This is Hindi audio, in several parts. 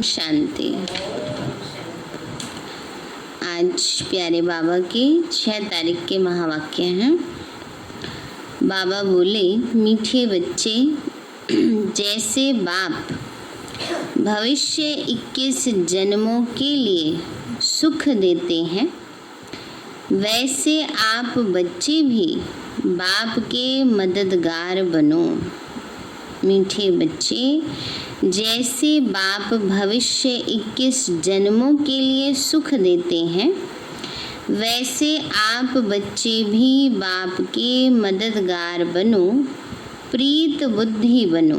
शांति। आज प्यारे बाबा के 6 तारीख के महावाक्य हैं। बाबा बोले, मीठे बच्चे, जैसे बाप भविष्य 21 जन्मों के लिए सुख देते हैं, वैसे आप बच्चे भी बाप के मददगार बनो। मीठे बच्चे, जैसे बाप भविष्य 21 जन्मों के लिए सुख देते हैं, वैसे आप बच्चे भी बाप के मददगार बनो, प्रीत बुद्धि बनो।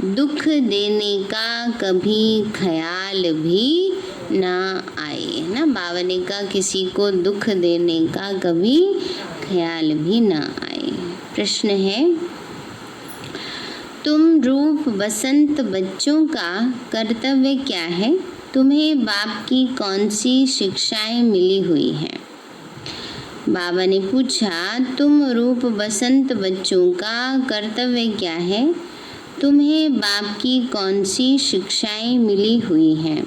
दुख देने का कभी ख्याल भी ना आए ना। बाबा ने कहा किसी को दुख देने का कभी ख्याल भी ना आए। प्रश्न है, तुम रूप बसंत बच्चों का कर्तव्य क्या है? तुम्हें बाप की कौन सी शिक्षाएं मिली हुई हैं? बाबा ने पूछा, तुम रूप बसंत बच्चों का कर्तव्य क्या है? तुम्हें बाप की कौन सी शिक्षाएं मिली हुई हैं?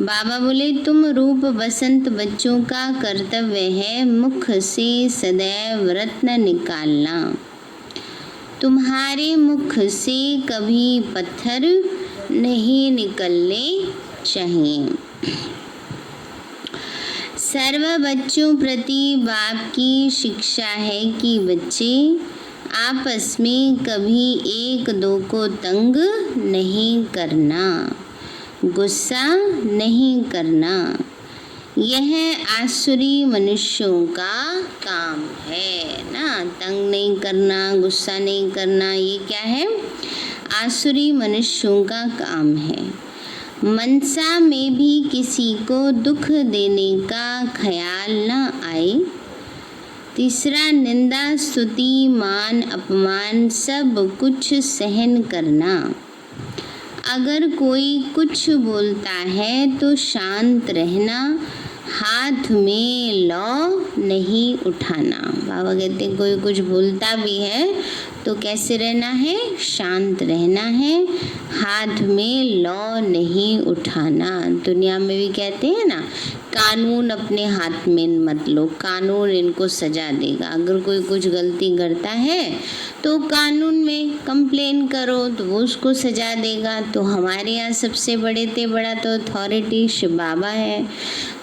बाबा बोले, तुम रूप बसंत बच्चों का कर्तव्य है मुख से सदैव रत्न निकालना। तुम्हारे मुख से कभी पत्थर नहीं निकलने चाहिए। सर्व बच्चों प्रति बाप की शिक्षा है कि बच्चे आपस में कभी एक दो को तंग नहीं करना, गुस्सा नहीं करना। यह आसुरी मनुष्यों का काम है ना। तंग नहीं करना, गुस्सा नहीं करना, ये क्या है? आसुरी मनुष्यों का काम है। मनसा में भी किसी को दुख देने का ख्याल ना आए। तीसरा, निंदा स्तुति मान अपमान सब कुछ सहन करना। अगर कोई कुछ बोलता है तो शांत रहना, हाथ में लौ नहीं उठाना। बाबा कहते कोई कुछ बोलता भी है तो कैसे रहना है? शांत रहना है, हाथ में लौ नहीं उठाना। दुनिया में भी कहते हैं ना, कानून अपने हाथ में मत लो, कानून इनको सजा देगा। अगर कोई कुछ गलती करता है तो कानून में कंप्लेन करो तो वो उसको सजा देगा। तो हमारे यहाँ सबसे बड़े से बड़ा तो अथॉरिटी शिव बाबा है।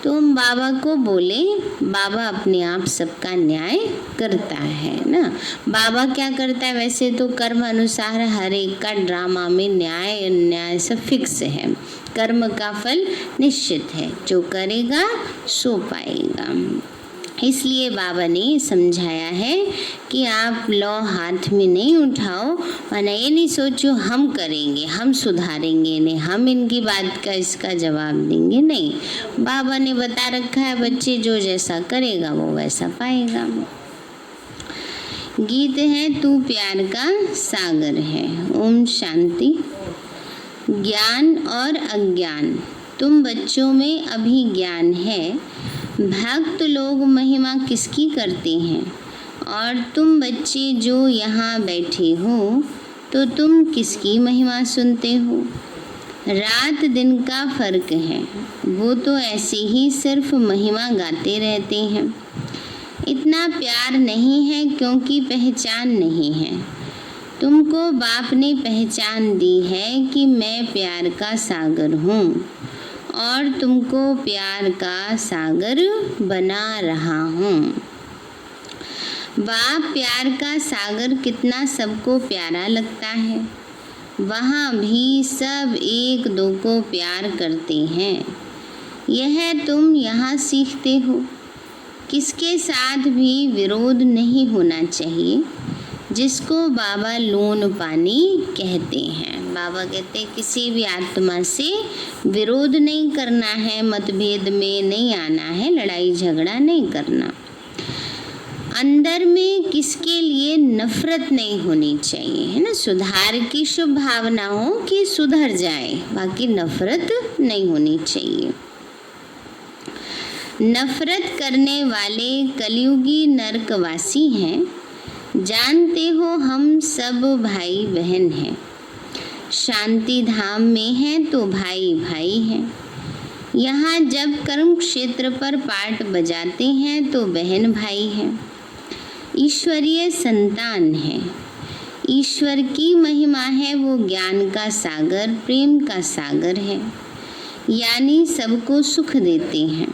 तो हम बाबा को बोले, बाबा अपने आप सबका न्याय करता है ना। बाबा क्या करता है? वैसे तो कर्म अनुसार हर एक का ड्रामा में न्याय सब फिक्स है। कर्म का फल निश्चित है, जो करेगा सो पाएगा। इसलिए बाबा ने समझाया है कि आप लौ हाथ में नहीं उठाओ, वरना ये नहीं सोचो हम करेंगे, हम सुधारेंगे इन्हें, हम इनकी बात का इसका जवाब देंगे। नहीं, बाबा ने बता रखा है बच्चे जो जैसा करेगा वो वैसा पाएगा। गीत है, तू प्यार का सागर है। ओम शांति। ज्ञान और अज्ञान, तुम बच्चों में अभी ज्ञान है। भक्त लोग महिमा किसकी करते हैं? और तुम बच्चे जो यहाँ बैठे हो तो तुम किसकी महिमा सुनते हो? रात दिन का फर्क है, वो तो ऐसे ही सिर्फ महिमा गाते रहते हैं। इतना प्यार नहीं है क्योंकि पहचान नहीं है। तुमको बाप ने पहचान दी है कि मैं प्यार का सागर हूँ और तुमको प्यार का सागर बना रहा हूँ। बाप प्यार का सागर कितना सबको प्यारा लगता है। वहाँ भी सब एक दो को प्यार करते हैं। यह तुम यहाँ सीखते हो। किसके साथ भी विरोध नहीं होना चाहिए, जिसको बाबा लोन पानी कहते हैं। बाबा कहते हैं किसी भी आत्मा से विरोध नहीं करना है, मतभेद में नहीं आना है, लड़ाई झगड़ा नहीं करना। अंदर में किसके लिए नफरत नहीं होनी चाहिए, है ना। सुधार की शुभ भावना हो कि सुधर जाए, बाकी नफरत नहीं होनी चाहिए। नफरत करने वाले कलयुगी नरकवासी हैं। जानते हो हम सब भाई बहन हैं। शांति धाम में हैं तो भाई भाई हैं। यहाँ जब कर्म क्षेत्र पर पाठ बजाते हैं तो बहन भाई हैं। ईश्वरीय संतान है। ईश्वर की महिमा है, वो ज्ञान का सागर, प्रेम का सागर है, यानी सबको सुख देते हैं।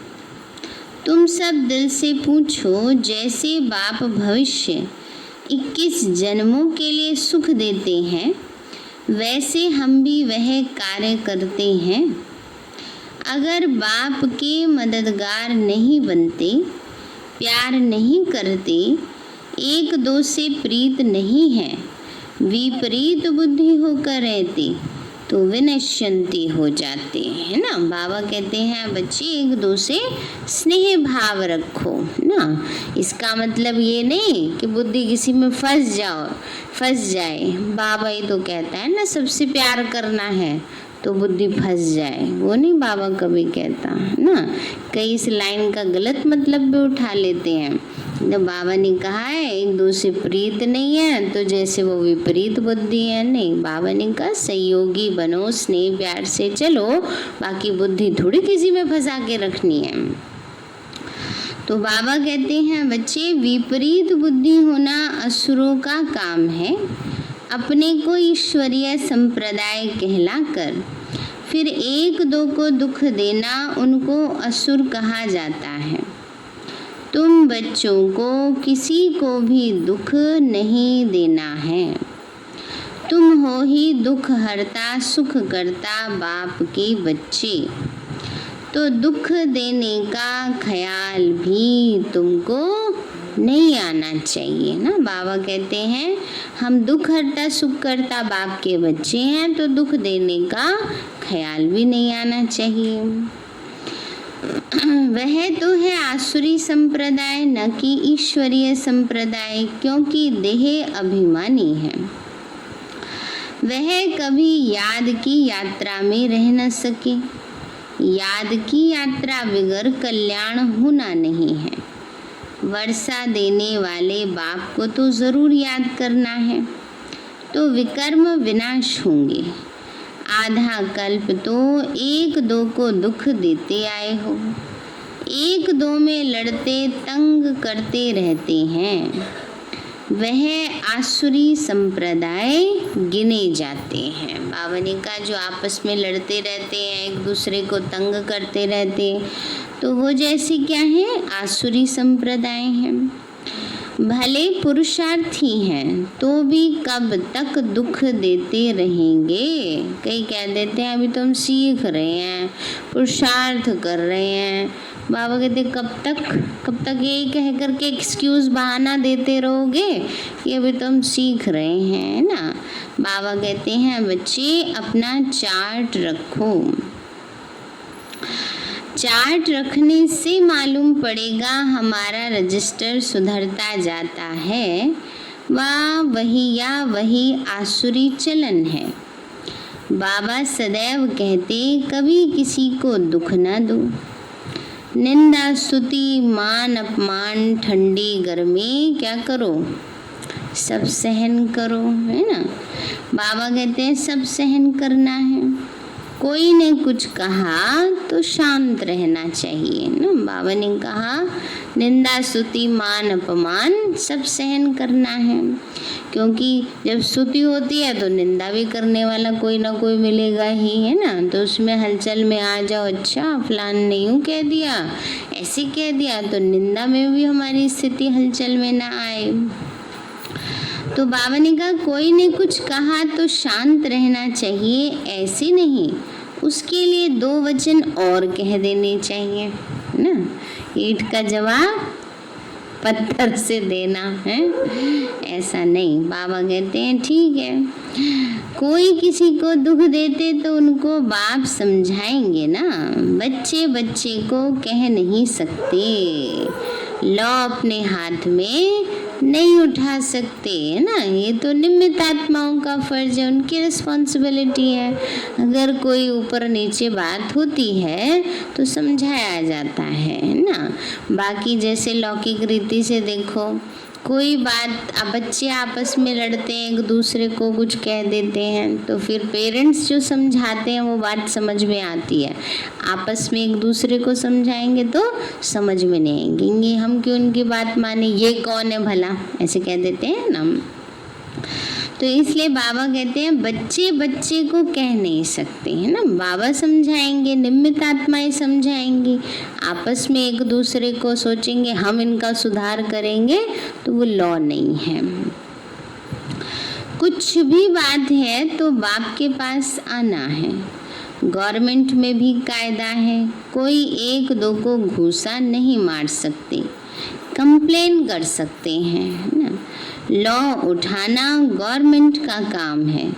तुम सब दिल से पूछो, जैसे बाप भविष्य 21 जन्मों के लिए सुख देते हैं, वैसे हम भी वह कार्य करते हैं। अगर बाप के मददगार नहीं बनते, प्यार नहीं करते, एक दो से प्रीत नहीं है, विपरीत बुद्धि होकर रहते तो विनश्यंती हो जाते हैं ना। बाबा कहते हैं बच्चे एक दो से स्नेह भाव रखो ना। इसका मतलब ये नहीं कि बुद्धि किसी में फंस जाए। बाबा ही तो कहता है ना सबसे प्यार करना है तो बुद्धि फंस जाए, वो नहीं बाबा कभी कहता है ना। कई इस लाइन का गलत मतलब भी उठा लेते हैं। जब बाबा ने कहा है एक दो से प्रीत नहीं है तो जैसे वो विपरीत बुद्धि है, नहीं। बाबा ने कहा सहयोगी बनो, स्नेह प्यार से चलो, बाकी बुद्धि थोड़ी किसी में फंसा के रखनी है। तो बाबा कहते हैं बच्चे विपरीत बुद्धि होना असुरों का काम है। अपने को ईश्वरीय संप्रदाय कहलाकर फिर एक दो को दुख देना, उनको असुर कहा जाता है। तुम बच्चों को किसी को भी दुख नहीं देना है। तुम हो ही दुख हरता सुख करता बाप के बच्चे, तो दुख देने का ख्याल भी तुमको नहीं आना चाहिए ना। बाबा कहते हैं हम दुख हरता सुख करता बाप के बच्चे हैं, तो दुख देने का ख्याल भी नहीं आना चाहिए। वह तो है आसुरी संप्रदाय, न कि ईश्वरीय संप्रदाय, क्योंकि देह अभिमानी है। वह कभी याद की यात्रा में रह न सके। याद की यात्रा बगैर कल्याण होना नहीं है। वर्षा देने वाले बाप को तो जरूर याद करना है, तो विकर्म विनाश होंगे। आधा कल्प तो एक दो को दुख देते आए हो, एक दो में लड़ते तंग करते रहते हैं। वह आसुरी संप्रदाय गिने जाते हैं। बाबा ने कहा जो आपस में लड़ते रहते हैं, एक दूसरे को तंग करते रहते हैं, तो वो जैसे क्या है, आसुरी संप्रदाय हैं। भले पुरुषार्थी हैं तो भी कब तक दुख देते रहेंगे। कई कह देते हैं अभी तो हम सीख रहे हैं, पुरुषार्थ कर रहे हैं। बाबा कहते कब तक यही कह करके एक्सक्यूज बहाना देते रहोगे कि अभी तो हम सीख रहे हैं ना। बाबा कहते हैं बच्चे अपना चार्ट रखो। चार्ट रखने से मालूम पड़ेगा हमारा रजिस्टर सुधरता जाता है, वही आसुरी चलन है। बाबा सदैव कहते कभी किसी को दुख न दो। निंदा स्तुति मान अपमान ठंडी गर्मी क्या करो, सब सहन करो, है ना। बाबा कहते हैं सब सहन करना है। कोई ने कुछ कहा तो शांत रहना चाहिए ना। बाबा ने कहा निंदा स्तुति मान अपमान सब सहन करना है, क्योंकि जब स्तुति होती है तो निंदा भी करने वाला कोई ना कोई मिलेगा ही, है ना। तो उसमें हलचल में आ जाओ, अच्छा फलान ने यूँ कह दिया, ऐसे कह दिया, तो निंदा में भी हमारी स्थिति हलचल में ना आए। तो बाबा ने कहा कोई ने कुछ कहा तो शांत रहना चाहिए, ऐसे नहीं, उसके लिए 2 वचन और कह देने चाहिए ना। ईंट का जवाब पत्थर से देना है, ऐसा नहीं। बाबा कहते हैं ठीक है, कोई किसी को दुख देते तो उनको बाप समझाएंगे ना। बच्चे बच्चे को कह नहीं सकते, लौ अपने हाथ में नहीं उठा सकते, है ना। ये तो निमित्त आत्माओं का फर्ज है, उनकी रिस्पॉन्सिबिलिटी है। अगर कोई ऊपर नीचे बात होती है तो समझाया जाता है ना। बाकी जैसे लौकिक रीति से देखो कोई बात, अब बच्चे आपस में लड़ते हैं, एक दूसरे को कुछ कह देते हैं, तो फिर पेरेंट्स जो समझाते हैं वो बात समझ में आती है। आपस में एक दूसरे को समझाएंगे तो समझ में नहीं आएंगे, हम क्यों उनकी बात माने, ये कौन है भला, ऐसे कह देते हैं ना। तो इसलिए बाबा कहते हैं बच्चे बच्चे को कह नहीं सकते, है ना। बाबा समझाएंगे, निमित्त आत्माएं समझाएंगी, आपस में एक दूसरे को सोचेंगे हम इनका सुधार करेंगे, तो वो लॉ नहीं है। कुछ भी बात है तो बाप के पास आना है। गवर्नमेंट में भी कायदा है, कोई एक दो को घूसा नहीं मार सकते, कंप्लेन कर सकते हैं, है ना। लॉ उठाना गवर्नमेंट का काम है।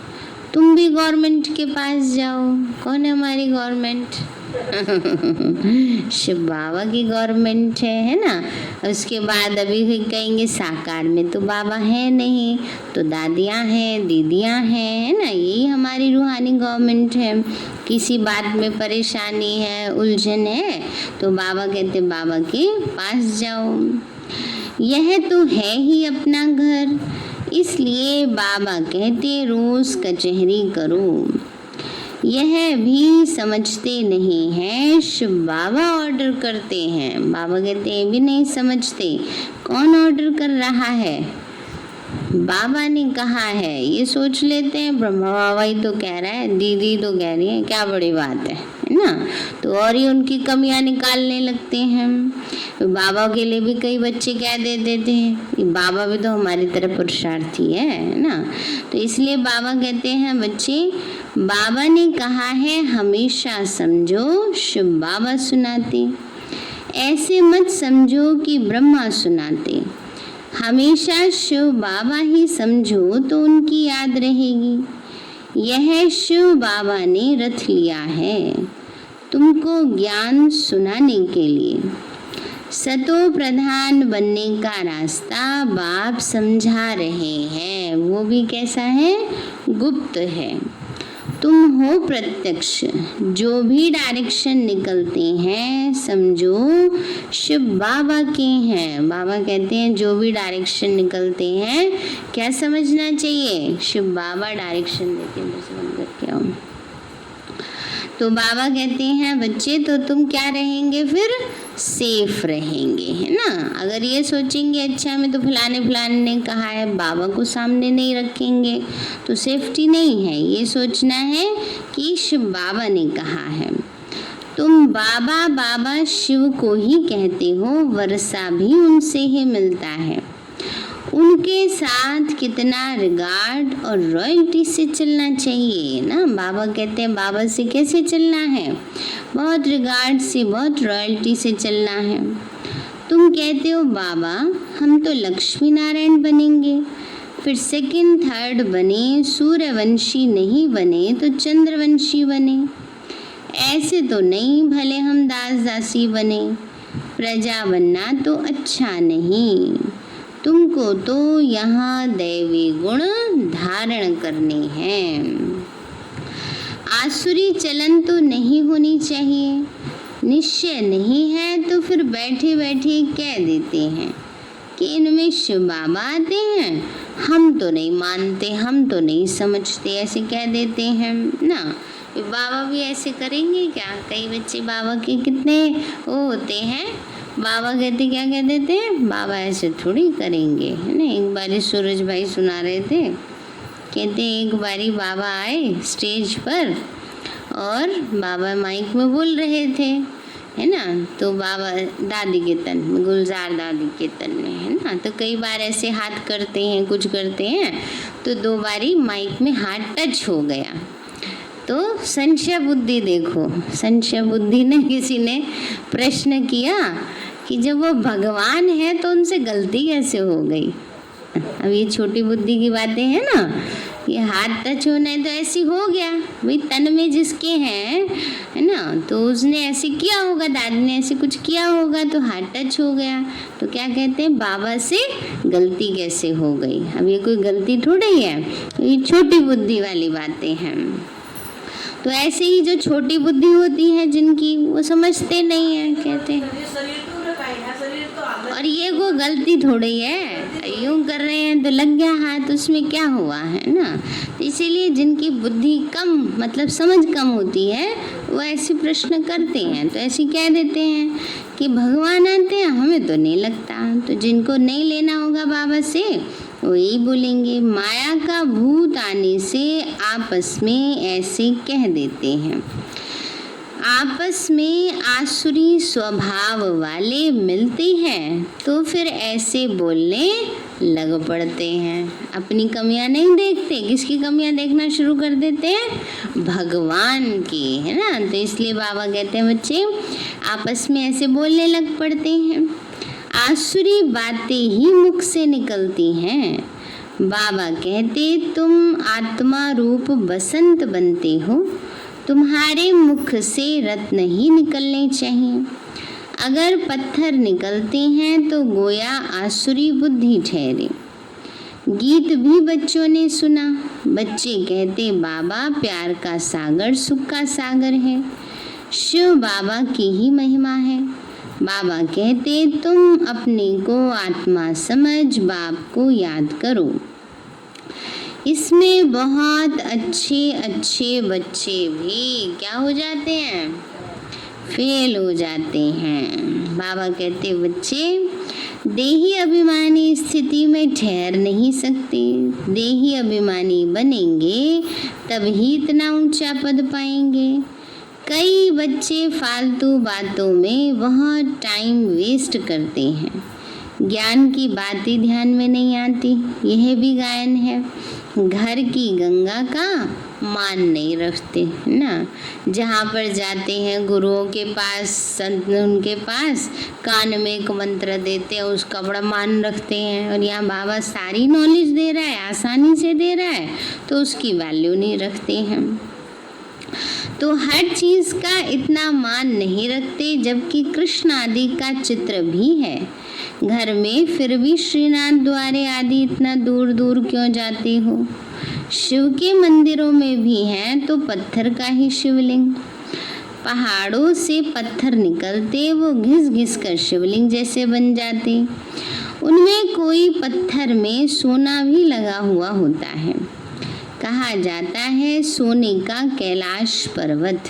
तुम भी गवर्नमेंट के पास जाओ। कौन है हमारी गवर्नमेंट? शिव बाबा की गवर्नमेंट है ना। उसके बाद अभी कहेंगे साकार में तो बाबा है नहीं, तो दादियाँ हैं, दीदियाँ हैं, है ना। यही हमारी रूहानी गवर्नमेंट है। किसी बात में परेशानी है, उलझन है, तो बाबा कहते बाबा के पास जाओ। यह तो है ही अपना घर, इसलिए बाबा कहते रोज कचहरी करो। यह भी समझते नहीं है, शिव बाबा ऑर्डर करते हैं। बाबा कहते हैं भी नहीं समझते, कौन ऑर्डर कर रहा है, बाबा ने कहा है, ये सोच लेते हैं ब्रह्मा बाबा ही तो कह रहा है, दीदी तो कह रही है, क्या बड़ी बात है ना। तो और ही उनकी कमियां निकालने लगते हैं। बाबा के लिए भी कई बच्चे कह देते हैं बाबा भी तो हमारी तरफ पुरुषार्थी है ना। तो इसलिए बाबा कहते हैं बच्चे, बाबा ने कहा है हमेशा समझो शिव बाबा सुनाते, ऐसे मत समझो कि ब्रह्मा सुनाते। हमेशा शिव बाबा ही समझो तो उनकी याद रहेगी। यह शिव बाबा ने रथ लिया है तुमको ज्ञान सुनाने के लिए। सतो प्रधान बनने का रास्ता बाप समझा रहे हैं, वो भी कैसा है, गुप्त है। तुम हो प्रत्यक्ष, जो भी डायरेक्शन निकलते हैं समझो शिव बाबा के हैं। बाबा कहते हैं जो भी डायरेक्शन निकलते हैं क्या समझना चाहिए, शिव बाबा डायरेक्शन देते हैं। बस बंद करके आओ। तो बाबा कहते हैं बच्चे तो तुम क्या रहेंगे, फिर सेफ रहेंगे, है ना। अगर ये सोचेंगे अच्छा हमें तो फलाने ने कहा है, बाबा को सामने नहीं रखेंगे तो सेफ्टी नहीं है। ये सोचना है कि शिव बाबा ने कहा है। तुम बाबा बाबा शिव को ही कहते हो, वर्षा भी उनसे ही मिलता है। उनके साथ कितना रिगार्ड और रॉयल्टी से चलना चाहिए ना। बाबा कहते हैं बाबा से कैसे चलना है, बहुत रिगार्ड से, बहुत रॉयल्टी से चलना है। तुम कहते हो बाबा हम तो लक्ष्मी नारायण बनेंगे, फिर सेकंड थर्ड बने, सूर्यवंशी नहीं बने तो चंद्रवंशी बने। ऐसे तो नहीं, भले हम दास दासी बने, प्रजा बनना तो अच्छा नहीं। तुमको तो यहाँ दैवी गुण धारण करने हैं। आसुरी चलन तो नहीं होनी चाहिए। निश्चय नहीं है तो फिर बैठे बैठे कह देते हैं कि इनमें शिव बाबा आते हैं, हम तो नहीं मानते, हम तो नहीं समझते, ऐसे कह देते हैं ना। बाबा भी ऐसे करेंगे क्या? कई बच्चे बाबा के कितने वो होते हैं, बाबा कहते क्या कह देते हैं, बाबा ऐसे थोड़ी करेंगे, है ना। एक बारी सूरज भाई सुना रहे थे, कहते एक बारी बाबा आए स्टेज पर और बाबा माइक में बोल रहे थे, है ना। तो बाबा दादी के तन में, गुलजार दादी के तन में, है ना। तो कई बार ऐसे हाथ करते हैं, कुछ करते हैं, तो 2 बारी माइक में हाथ टच हो गया। तो संशय बुद्धि देखो, संशय बुद्धि ने किसी ने प्रश्न किया कि जब वो भगवान है तो उनसे गलती कैसे हो गई। अब ये छोटी बुद्धि की बातें हैं ना, ये हाथ टच होना है तो ऐसी हो गया भाई, तन में जिसके हैं, है ना, तो उसने ऐसे किया होगा, दादी ने ऐसे कुछ किया होगा तो हाथ टच हो गया। तो क्या कहते हैं, बाबा से गलती कैसे हो गई। अब ये कोई गलती थोड़ी है, ये छोटी बुद्धि वाली बातें हैं। तो ऐसे ही जो छोटी बुद्धि होती है जिनकी, वो समझते नहीं है, कहते हैं। और ये को वो गलती थोड़ी है, यूं कर रहे हैं तो लग गया हाथ, उसमें क्या हुआ है ना। तो इसीलिए जिनकी बुद्धि कम मतलब समझ कम होती है वो ऐसे प्रश्न करते हैं, तो ऐसे कह देते हैं कि भगवान आते हैं, हमें तो नहीं लगता। तो जिनको नहीं लेना होगा बाबा से वो यही बोलेंगे, माया का भूत आने से आपस में ऐसे कह देते हैं। आपस में आसुरी स्वभाव वाले मिलते हैं तो फिर ऐसे बोलने लग पड़ते हैं। अपनी कमियां नहीं देखते, किसकी कमियां देखना शुरू कर देते हैं? भगवान की, है ना। तो इसलिए बाबा कहते हैं बच्चे आपस में ऐसे बोलने लग पड़ते हैं। आसुरी बातें ही मुख से निकलती हैं। बाबा कहते तुम आत्मा रूप बसंत बनते हो, तुम्हारे मुख से रत्न ही निकलने चाहिए। अगर पत्थर निकलते हैं तो गोया आसुरी बुद्धि ठहरे। गीत भी बच्चों ने सुना। बच्चे कहते बाबा प्यार का सागर सुख का सागर है, शिव बाबा की ही महिमा है। बाबा कहते तुम अपने को आत्मा समझ बाप को याद करो। इसमें बहुत अच्छे अच्छे बच्चे भी क्या हो जाते हैं? फेल हो जाते हैं। बाबा कहते बच्चे देही अभिमानी स्थिति में ठहर नहीं सकते। देही अभिमानी बनेंगे तभी इतना ऊंचा पद पाएंगे। कई बच्चे फालतू बातों में बहुत टाइम वेस्ट करते हैं, ज्ञान की बातें ध्यान में नहीं आती। यह भी गायन है, घर की गंगा का मान नहीं रखते ना। जहाँ पर जाते हैं गुरुओं के पास, संत उनके पास, कान में एक मंत्र देते हैं, उसका बड़ा मान रखते हैं। और यहाँ बाबा सारी नॉलेज दे रहा है, आसानी से दे रहा है, तो उसकी वैल्यू नहीं रखते हैं। तो हर चीज़ का इतना मान नहीं रखते, जबकि कृष्ण आदि का चित्र भी है घर में, फिर भी श्रीनाथ द्वारे आदि इतना दूर दूर क्यों जाते हो? शिव के मंदिरों में भी हैं तो पत्थर का ही शिवलिंग। पहाड़ों से पत्थर निकलते, वो घिस घिस कर शिवलिंग जैसे बन जाते। उनमें कोई पत्थर में सोना भी लगा हुआ होता है। कहा जाता है सोने का कैलाश पर्वत।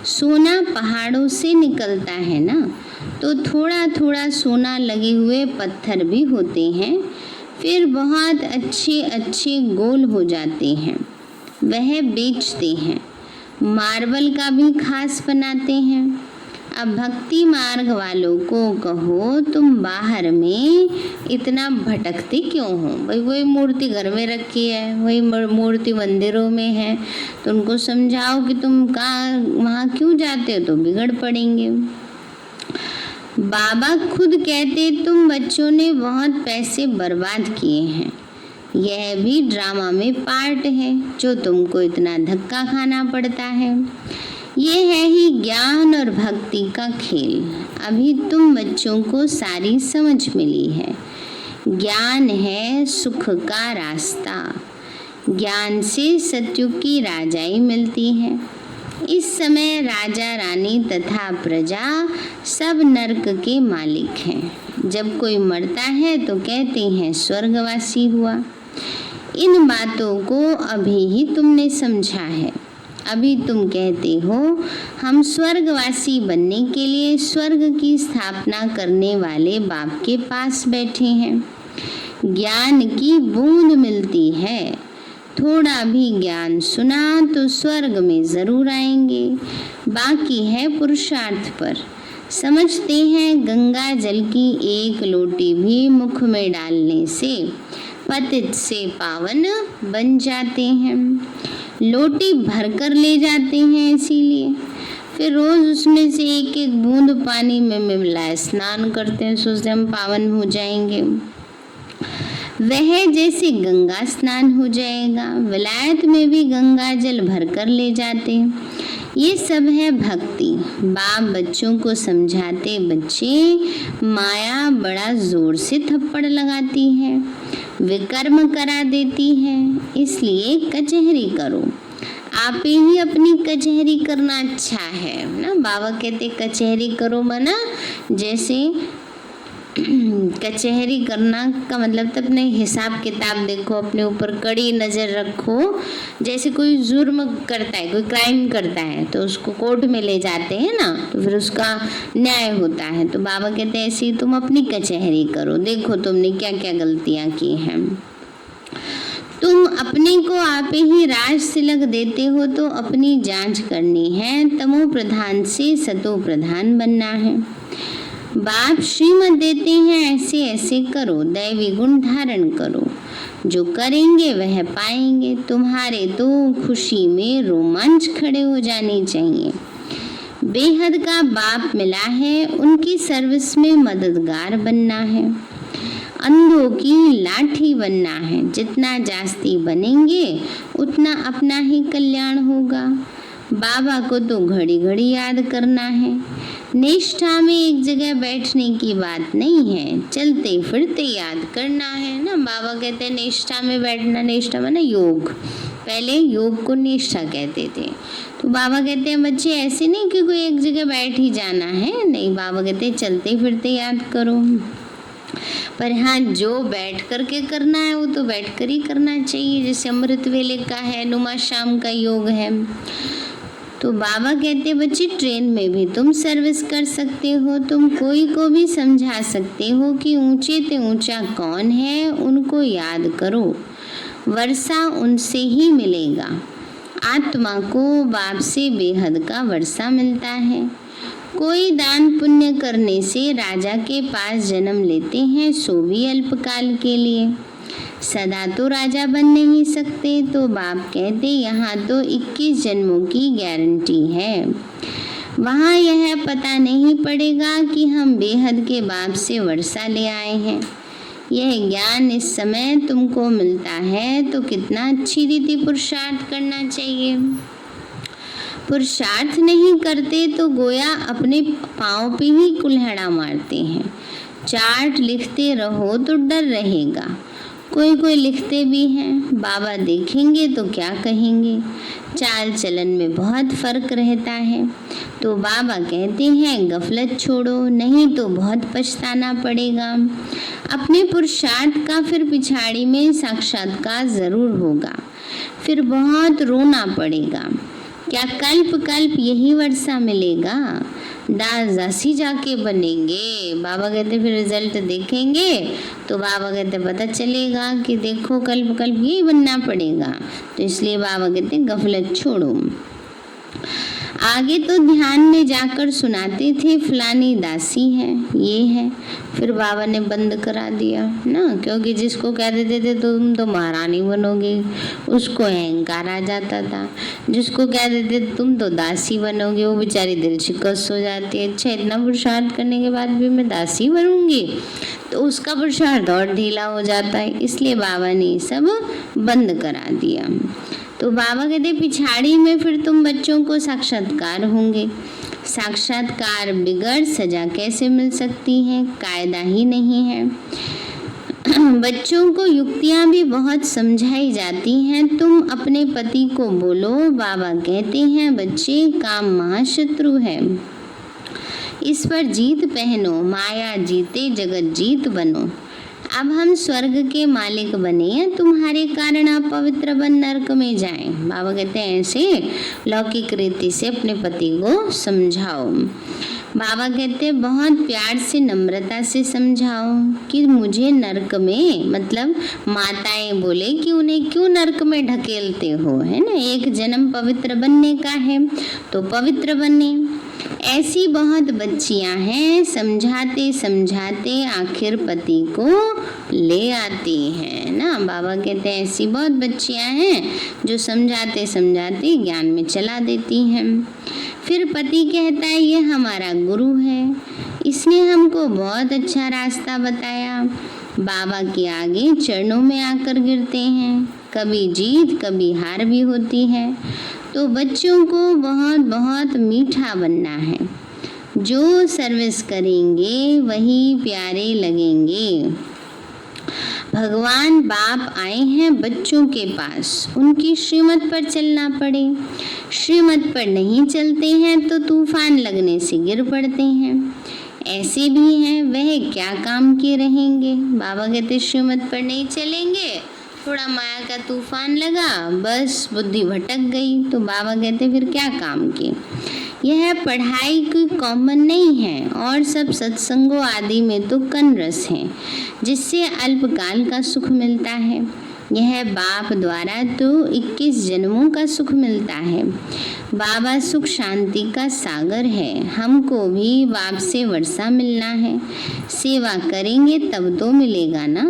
सोना पहाड़ों से निकलता है ना, तो थोड़ा थोड़ा सोना लगे हुए पत्थर भी होते हैं, फिर बहुत अच्छे अच्छे गोल हो जाते हैं, वह बेचते हैं। मार्बल का भी खास बनाते हैं। अब भक्ति मार्ग वालों को कहो तुम बाहर में इतना भटकते क्यों हो? भाई वही मूर्ति घर में रखी है, वही मूर्ति मंदिरों में है, तो उनको समझाओ कि तुम कहाँ वहाँ क्यों जाते हो, तो बिगड़ पड़ेंगे। बाबा खुद कहते तुम बच्चों ने बहुत पैसे बर्बाद किए हैं, यह भी ड्रामा में पार्ट है जो तुमको इतना धक्का खाना पड़ता है। ये है ही ज्ञान और भक्ति का खेल। अभी तुम बच्चों को सारी समझ मिली है। ज्ञान है सुख का रास्ता। ज्ञान से सत्युग की राजाई मिलती है। इस समय राजा रानी तथा प्रजा सब नरक के मालिक हैं। जब कोई मरता है तो कहते हैं स्वर्गवासी हुआ। इन बातों को अभी ही तुमने समझा है। अभी तुम कहते हो हम स्वर्गवासी बनने के लिए स्वर्ग की स्थापना करने वाले बाप के पास बैठे हैं। ज्ञान की बूंद मिलती है। थोड़ा भी ज्ञान सुना तो स्वर्ग में जरूर आएंगे, बाकी है पुरुषार्थ पर। समझते हैं गंगा जल की एक लोटी भी मुख में डालने से पतित से पावन बन जाते हैं। लोटी भरकर ले जाते हैं, इसीलिए फिर रोज उसमें से एक एक बूंद पानी में मिलाए स्नान करते हैं, सोचते हम पावन हो जाएंगे। वह जैसे गंगा स्नान हो जाएगा। विलायत में भी गंगा जल भरकर ले जाते हैं। ये सब है भक्ति। बाप बच्चों को समझाते बच्चे माया बड़ा जोर से थप्पड़ लगाती है, विकर्म करा देती है, इसलिए कचहरी करो। आप ही अपनी कचहरी करना अच्छा है ना। बाबा कहते कचहरी करो, मना जैसे कचहरी करना का मतलब तो अपने हिसाब किताब देखो, अपने ऊपर कड़ी नज़र रखो। जैसे कोई जुर्म करता है, कोई क्राइम करता है तो उसको कोर्ट में ले जाते हैं ना, तो फिर उसका न्याय होता है। तो बाबा कहते हैं ऐसे ही तुम अपनी कचहरी करो, देखो तुमने क्या क्या गलतियाँ की हैं। तुम अपने को आप ही राज तिलक देते हो तो अपनी जांच करनी है, तमो प्रधान से सतो प्रधान बनना है। बाप श्रीमत देते हैं ऐसे ऐसे करो, दैवी गुण धारण करो, जो करेंगे वह पाएंगे। तुम्हारे तो खुशी में रोमांच खड़े हो जाने चाहिए। बेहद का बाप मिला है, उनकी सर्विस में मददगार बनना है। अंधों की लाठी बनना है, जितना जास्ती बनेंगे उतना अपना ही कल्याण होगा। बाबा को तो घड़ी घड़ी याद करना है। निष्ठा में एक जगह बैठने की बात नहीं है, चलते फिरते याद करना है ना। बाबा कहते हैं निष्ठा में बैठना, निष्ठा माने योग, पहले योग को निष्ठा कहते थे। तो बाबा कहते हैं बच्चे ऐसे नहीं कि कोई एक जगह बैठ ही जाना है, नहीं, बाबा कहते हैं चलते फिरते याद करो। पर हाँ, जो बैठ करके करना है वो तो बैठ कर ही करना चाहिए, जैसे अमृत वेले का है, नुमा शाम का योग है। तो बाबा कहते हैं बच्चे ट्रेन में भी तुम सर्विस कर सकते हो, तुम कोई को भी समझा सकते हो कि ऊंचे ते ऊंचा कौन है, उनको याद करो, वर्षा उनसे ही मिलेगा। आत्मा को बाप से बेहद का वर्षा मिलता है। कोई दान पुण्य करने से राजा के पास जन्म लेते हैं, सो भी अल्पकाल के लिए, सदा तो राजा बन नहीं सकते। तो बाप कहते यहाँ तो 21 जन्मों की गारंटी है। वहाँ यह पता नहीं पड़ेगा कि हम बेहद के बाप से वर्षा ले आए हैं। यह ज्ञान इस समय तुमको मिलता है तो कितना अच्छी रीति पुरुषार्थ करना चाहिए। पुरुषार्थ नहीं करते तो गोया अपने पाँव पे ही कुल्हड़ा मारते हैं। चार्ट लिखते रहो तो डर रहेगा, कोई कोई लिखते भी हैं, बाबा देखेंगे तो क्या कहेंगे। चाल चलन में बहुत फर्क रहता है। तो बाबा कहते हैं गफलत छोड़ो, नहीं तो बहुत पछताना पड़ेगा। अपने पुरुषार्थ का फिर पिछाड़ी में साक्षात्कार जरूर होगा, फिर बहुत रोना पड़ेगा। क्या कल्प कल्प यही वर्षा मिलेगा? दास दासी जाके बनेंगे। बाबा कहते फिर रिजल्ट देखेंगे तो बाबा कहते पता चलेगा कि देखो कल्प कल्प यही बनना पड़ेगा। तो इसलिए बाबा कहते गफलत छोड़ो। आगे तो ध्यान में जाकर सुनाते थे फलानी दासी है, ये है, फिर बाबा ने बंद करा दिया ना, क्योंकि जिसको कह देते थे तुम तो महारानी बनोगे, उसको अहंकार आ जाता था। जिसको कह देते तुम तो दासी बनोगे, वो बेचारी दिल शिकस्त हो जाती है। अच्छा, इतना पुरुषार्थ करने के बाद भी मैं दासी बनूंगी, तो उसका पुरुषार्थ और ढीला हो जाता है। इसलिए बाबा ने सब बंद करा दिया। तो बाबा कहते पिछाड़ी में फिर तुम बच्चों को साक्षात्कार होंगे। साक्षात्कार बिगड़ सजा कैसे मिल सकती है? कायदा ही नहीं है। बच्चों को युक्तियां भी बहुत समझाई जाती हैं। तुम अपने पति को बोलो, बाबा कहते हैं बच्चे काम महाशत्रु है, इस पर जीत पहनो, माया जीते जगत जीत बनो। अब हम स्वर्ग के मालिक बने, तुम्हारे कारण आप पवित्र बन नरक में जाएं। बाबा कहते हैं ऐसे लौकिक रीति से अपने पति को समझाओ। बाबा कहते हैं बहुत प्यार से नम्रता से समझाओ कि मुझे नरक में, मतलब माताएं बोले कि उन्हें क्यों नरक में ढकेलते हो, है ना, एक जन्म पवित्र बनने का है तो पवित्र बने। ऐसी बहुत बच्चियां हैं, समझाते समझाते आखिर पति को ले आती हैं ना। बाबा कहते हैं ऐसी बहुत बच्चियां हैं जो समझाते समझाते ज्ञान में चला देती हैं। फिर पति कहता है ये हमारा गुरु है, इसने हमको बहुत अच्छा रास्ता बताया। बाबा के आगे चरणों में आकर गिरते हैं, कभी जीत कभी हार भी होती है। तो बच्चों को बहुत बहुत मीठा बनना है। जो सर्विस करेंगे वही प्यारे लगेंगे। भगवान बाप आए हैं बच्चों के पास, उनकी श्रीमत पर चलना पड़े। श्रीमत पर नहीं चलते हैं तो तूफान लगने से गिर पड़ते हैं। ऐसे भी हैं, वह क्या काम के रहेंगे। बाबा कहते श्रीमत पर नहीं चलेंगे, थोड़ा माया का तूफान लगा, बस बुद्धि भटक गई, तो बाबा कहते फिर क्या काम के। यह पढ़ाई कोई कॉमन नहीं है, और सब सत्संगों आदि में तो कनरस है, जिससे अल्पकाल का सुख मिलता है। यह बाप द्वारा तो 21 जन्मों का सुख मिलता है। बाबा सुख शांति का सागर है, हमको भी बाप से वर्षा मिलना है। सेवा करेंगे तब तो मिलेगा ना,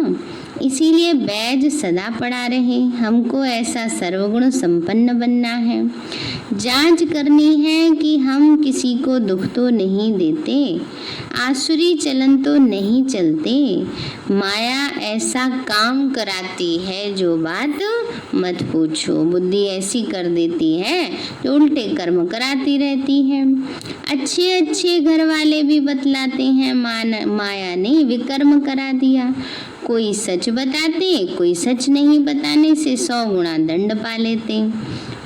इसीलिए बैज सदा पड़ा रहे। हमको ऐसा सर्वगुण संपन्न बनना है। जांच करनी है कि हम किसी को दुख तो नहीं देते, आसुरी चलन तो नहीं चलते। माया ऐसा काम कराती है जो बात मत पूछो। बुद्धि ऐसी कर देती है जो उल्टे कर्म कराती रहती है। अच्छे अच्छे घर वाले भी बतलाते हैं, माया ने विकर्म करा दिया। कोई सच बताते, कोई सच नहीं बताने से 100 गुना दंड पा लेते।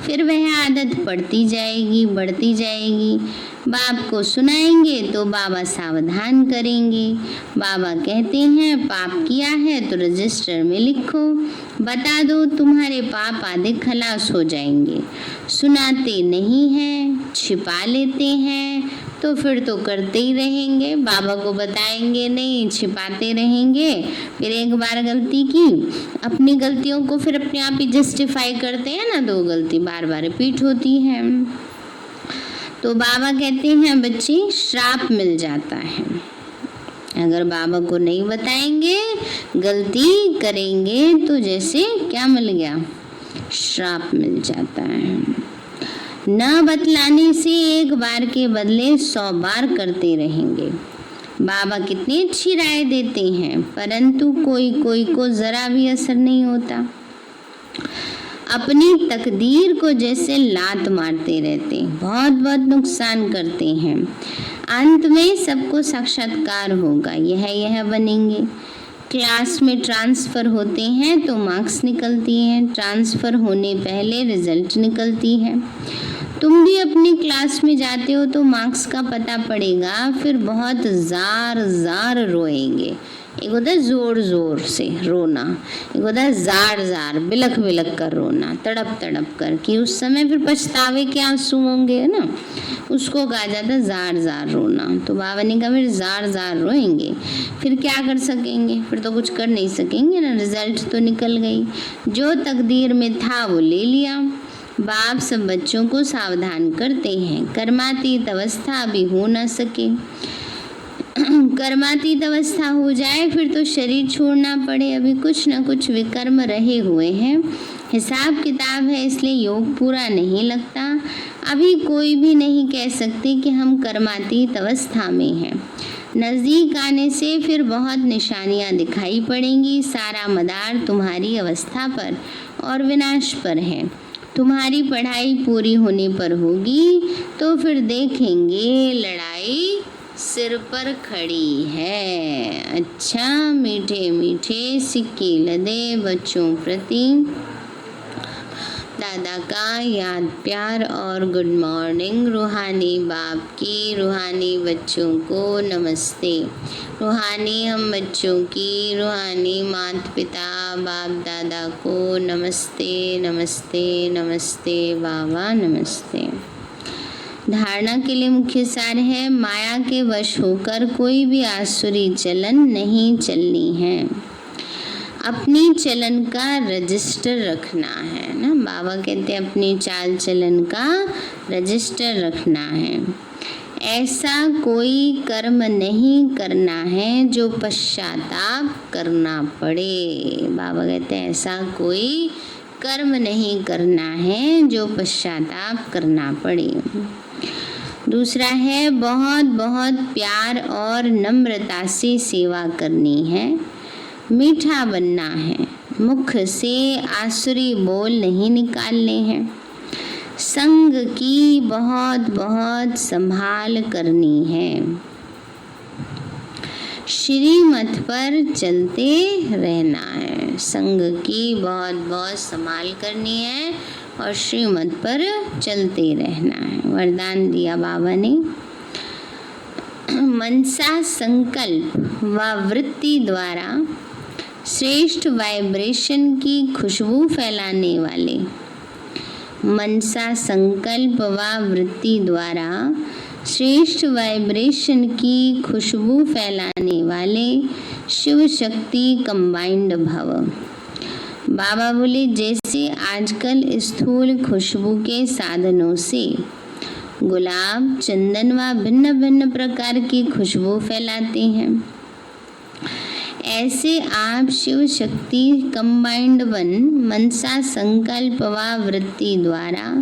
फिर वह आदत पड़ती जाएगी, बढ़ती जाएगी। बाप को सुनाएंगे तो बाबा सावधान करेंगे। बाबा कहते हैं पाप किया है तो रजिस्टर में लिखो, बता दो, तुम्हारे पाप आधे खलास हो जाएंगे। सुनाते नहीं हैं, छिपा लेते हैं, तो फिर तो करते ही रहेंगे। बाबा को बताएंगे नहीं, छिपाते रहेंगे। फिर एक बार गलती की, अपनी गलतियों को फिर अपने आप ही जस्टिफाई करते हैं ना, दो गलती बार बार रिपीट होती है। तो बाबा कहते हैं बच्चे श्राप मिल जाता है। अगर बाबा को नहीं बताएंगे, गलती करेंगे तो जैसे क्या मिल गया, श्राप मिल जाता है। न बतलाने से एक बार के बदले 100 बार करते रहेंगे। बाबा कितनी अच्छी राय देते हैं, परंतु कोई कोई को जरा भी असर नहीं होता। अपनी तकदीर को जैसे लात मारते रहते, बहुत बहुत नुकसान करते हैं। अंत में सबको साक्षात्कार होगा, यह बनेंगे। क्लास में ट्रांसफ़र होते हैं तो मार्क्स निकलती हैं, ट्रांसफ़र होने पहले रिजल्ट निकलती है। तुम भी अपनी क्लास में जाते हो तो मार्क्स का पता पड़ेगा, फिर बहुत जार जार रोएंगे। एक होता है जोर जोर से रोना, एक होता है जार जार बिलख बिलख कर रोना, तड़प तड़प कर, कि उस समय फिर पछतावे के आंसू होंगे, है ना, उसको कहा जाता है जार जार रोना। तो बाबा ने कहा फिर जार जार रोएंगे, फिर क्या कर सकेंगे, फिर तो कुछ कर नहीं सकेंगे ना, रिजल्ट तो निकल गई। जो तकदीर में था वो ले लिया। बाप सब बच्चों को सावधान करते हैं, कर्मातीत अवस्था अभी हो ना सके। कर्मातीत अवस्था हो जाए फिर तो शरीर छोड़ना पड़े, अभी कुछ न कुछ विकर्म रहे हुए हैं, हिसाब किताब है, इसलिए योग पूरा नहीं लगता। अभी कोई भी नहीं कह सकते कि हम कर्मातीत अवस्था में हैं। नज़दीक आने से फिर बहुत निशानियां दिखाई पड़ेंगी। सारा मदार तुम्हारी अवस्था पर और विनाश पर है। तुम्हारी पढ़ाई पूरी होने पर होगी तो फिर देखेंगे लड़ाई सिर पर खड़ी है। अच्छा, मीठे मीठे सिक्के लदे बच्चों प्रति दादा का याद प्यार और गुड मॉर्निंग। रूहानी बाप की रूहानी बच्चों को नमस्ते। रूहानी हम बच्चों की रूहानी माता पिता बाप दादा को नमस्ते नमस्ते नमस्ते बाबा नमस्ते। धारणा के लिए मुख्य सार है, माया के वश होकर कोई भी आसुरी चलन नहीं चलनी है। अपनी चलन का रजिस्टर रखना है ना, बाबा कहते हैं अपनी चाल चलन का रजिस्टर रखना है। ऐसा कोई कर्म नहीं करना है जो पश्चाताप करना पड़े। बाबा कहते हैं ऐसा कोई कर्म नहीं करना है जो पश्चाताप करना पड़े। दूसरा है, बहुत बहुत प्यार और नम्रता से सेवा करनी है, मीठा बनना है, मुख से आसुरी बोल नहीं निकालने हैं, संग की बहुत बहुत संभाल करनी है, श्रीमत पर चलते रहना है। संग की बहुत बहुत संभाल करनी है और श्रीमत पर चलते रहना है। वरदान दिया बाबा ने। मनसा संकल्प व वृत्ति द्वारा श्रेष्ठ वाइब्रेशन की खुशबू फैलाने वाले, मनसा संकल्प व वृत्ति द्वारा श्रेष्ठ वाइब्रेशन की खुशबू फैलाने वाले शिव शक्ति कंबाइंड भव। बाबा बोले जैसे आजकल स्थूल खुशबू के साधनों से गुलाब, चंदन व भिन्न भिन्न प्रकार की खुशबू फैलाते हैं, ऐसे आप शिव शक्ति कंबाइंड वन मनसा संकल्प व वृत्ति द्वारा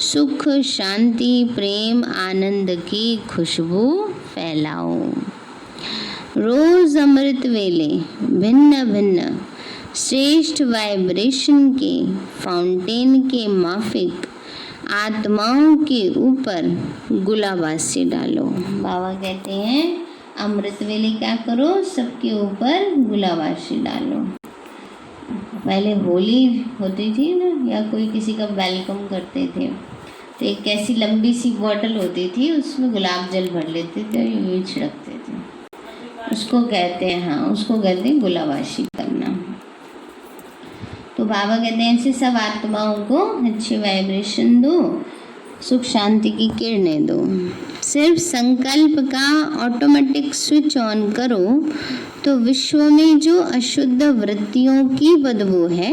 सुख, शांति, प्रेम, आनंद की खुशबू फैलाओ। रोज अमृत वेले भिन्न भिन्न श्रेष्ठ वाइब्रेशन के फाउंटेन के माफिक आत्माओं के ऊपर गुलाबासी डालो। बाबा कहते हैं अमृत वेले क्या करो, सबके ऊपर गुलाबासी डालो। पहले होली होती थी ना, या कोई किसी का वेलकम करते थे तो एक ऐसी लंबी सी बॉटल होती थी, उसमें गुलाब जल भर लेते थे और यूँ छिड़कते थे, उसको कहते हैं, हाँ उसको कहते हैं गुलाबाशी करना। तो बाबा कहते हैं ऐसे सब आत्माओं को अच्छी वाइब्रेशन दो, सुख शांति की किरणें दो। सिर्फ संकल्प का ऑटोमेटिक स्विच ऑन करो तो विश्व में जो अशुद्ध वृत्तियों की बदबू है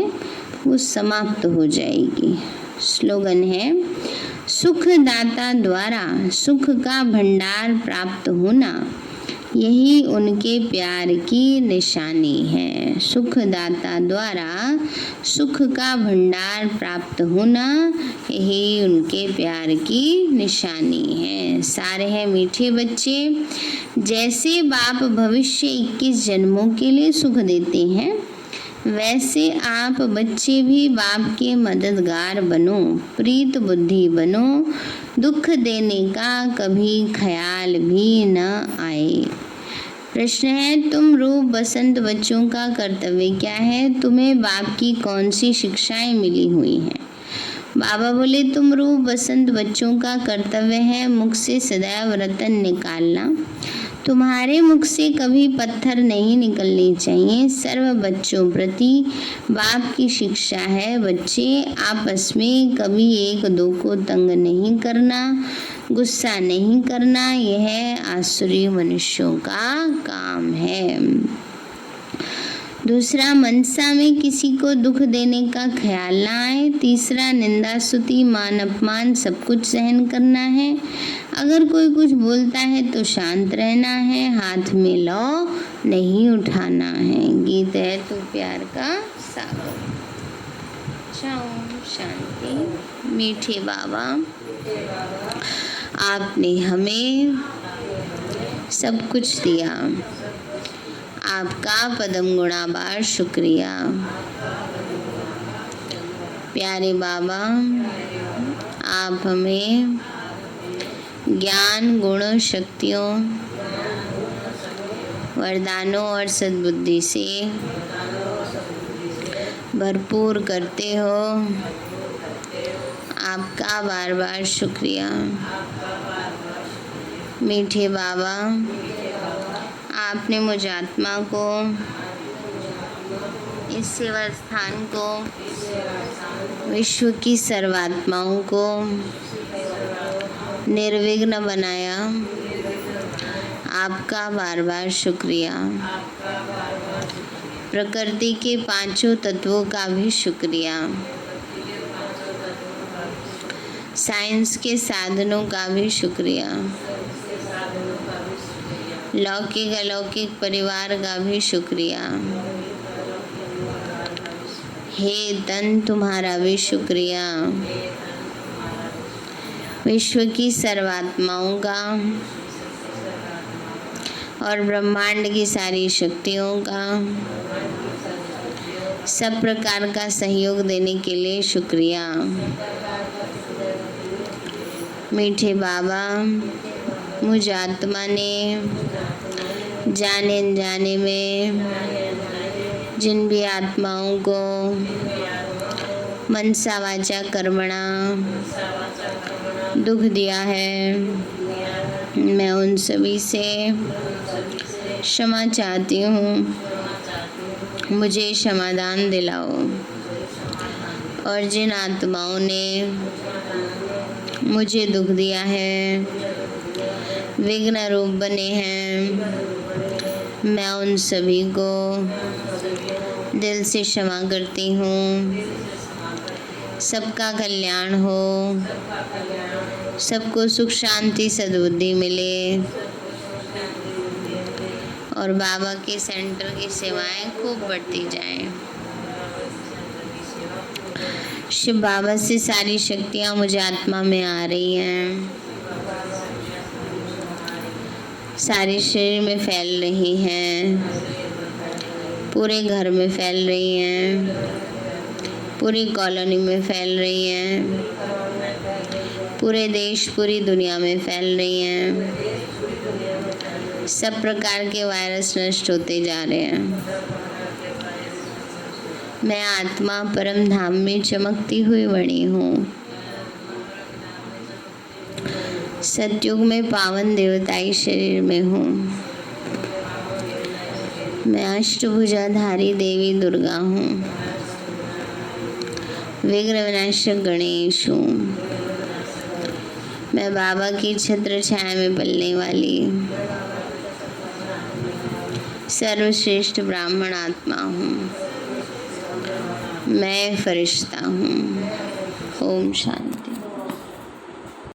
वो समाप्त हो जाएगी। स्लोगन है सुखदाता द्वारा सुख का भंडार प्राप्त होना, यही उनके प्यार की निशानी है। सुखदाता द्वारा सुख का भंडार प्राप्त होना, यही उनके प्यार की निशानी है। सारे हैं मीठे बच्चे, जैसे बाप भविष्य 21 जन्मों के लिए सुख देते हैं, वैसे आप बच्चे भी बाप के मददगार बनो, प्रीत बुद्धि बनो, दुख देने का कभी ख्याल भी न आए। प्रश्न है तुम रूप बसंत बच्चों का कर्तव्य क्या है, तुम्हें बाप की कौन सी शिक्षाएं मिली हुई हैं? बाबा बोले तुम रूप बसंत बच्चों का कर्तव्य है मुख से सदैव रतन निकालना, तुम्हारे मुख से कभी पत्थर नहीं निकलने चाहिए। सर्व बच्चों प्रति बाप की शिक्षा है, बच्चे आपस में कभी एक दो को तंग नहीं करना, गुस्सा नहीं करना, यह आसुरी मनुष्यों का काम है। दूसरा, मनसा में किसी को दुख देने का ख्याल ना आए। तीसरा, निंदा स्तुति मान अपमान सब कुछ सहन करना है। अगर कोई कुछ बोलता है तो शांत रहना है, हाथ में लौ नहीं उठाना है। गीत है तो प्यार का सागर। शांति। मीठे बाबा, आपने हमें सब कुछ दिया, आपका पदम गुणाबार शुक्रिया। प्यारे बाबा, आप हमें ज्ञान, गुण, शक्तियों, वरदानों और सद्बुद्धि से भरपूर करते हो, आपका बार बार शुक्रिया। मीठे बाबा, आपने मुझ आत्मा को, इस सेवा स्थान को, विश्व की सर्वात्माओं को निर्विघ्न बनाया, आपका बार बार शुक्रिया। प्रकृति के पांचों तत्वों का भी शुक्रिया, साइंस के साधनों का भी शुक्रिया, लौकिक अलौकिक परिवार का भी शुक्रिया। हे तन, तुम्हारा भी शुक्रिया। विश्व की सर्वात्माओं का और ब्रह्मांड की सारी शक्तियों का सब प्रकार का सहयोग देने के लिए शुक्रिया। मीठे बाबा, मुझ आत्मा ने जाने अनजाने में जिन भी आत्माओं को मनसा वाचा कर्मणा दुख दिया है, मैं उन सभी से क्षमा चाहती हूँ, मुझे क्षमादान दिलाओ। और जिन आत्माओं ने मुझे दुख दिया है, विघ्न रूप बने हैं, मैं उन सभी को दिल से क्षमा करती हूँ। सबका कल्याण हो, सबको सुख शांति सद्बुद्धि मिले और बाबा के सेंटर की सेवाएं खूब बढ़ती जाएं। शिव बाबा से सारी शक्तियाँ मुझे आत्मा में आ रही हैं, सारे शरीर में फैल रही हैं, पूरे घर में फैल रही हैं, पूरी कॉलोनी में फैल रही हैं, पूरे देश पूरी दुनिया में फैल रही हैं। सब प्रकार के वायरस नष्ट होते जा रहे हैं। मैं आत्मा परम धाम में चमकती हुई बनी हूँ। सतयुग में पावन देवताई शरीर में हूँ। मैं अष्टभुजाधारी देवी दुर्गा हूँ। विघ्न विनाशक गणेश हूँ। मैं बाबा की छत्र छाया में पलने वाली सर्वश्रेष्ठ ब्राह्मण आत्मा हूँ। मैं फरिश्ता हूँ। ओम शांति।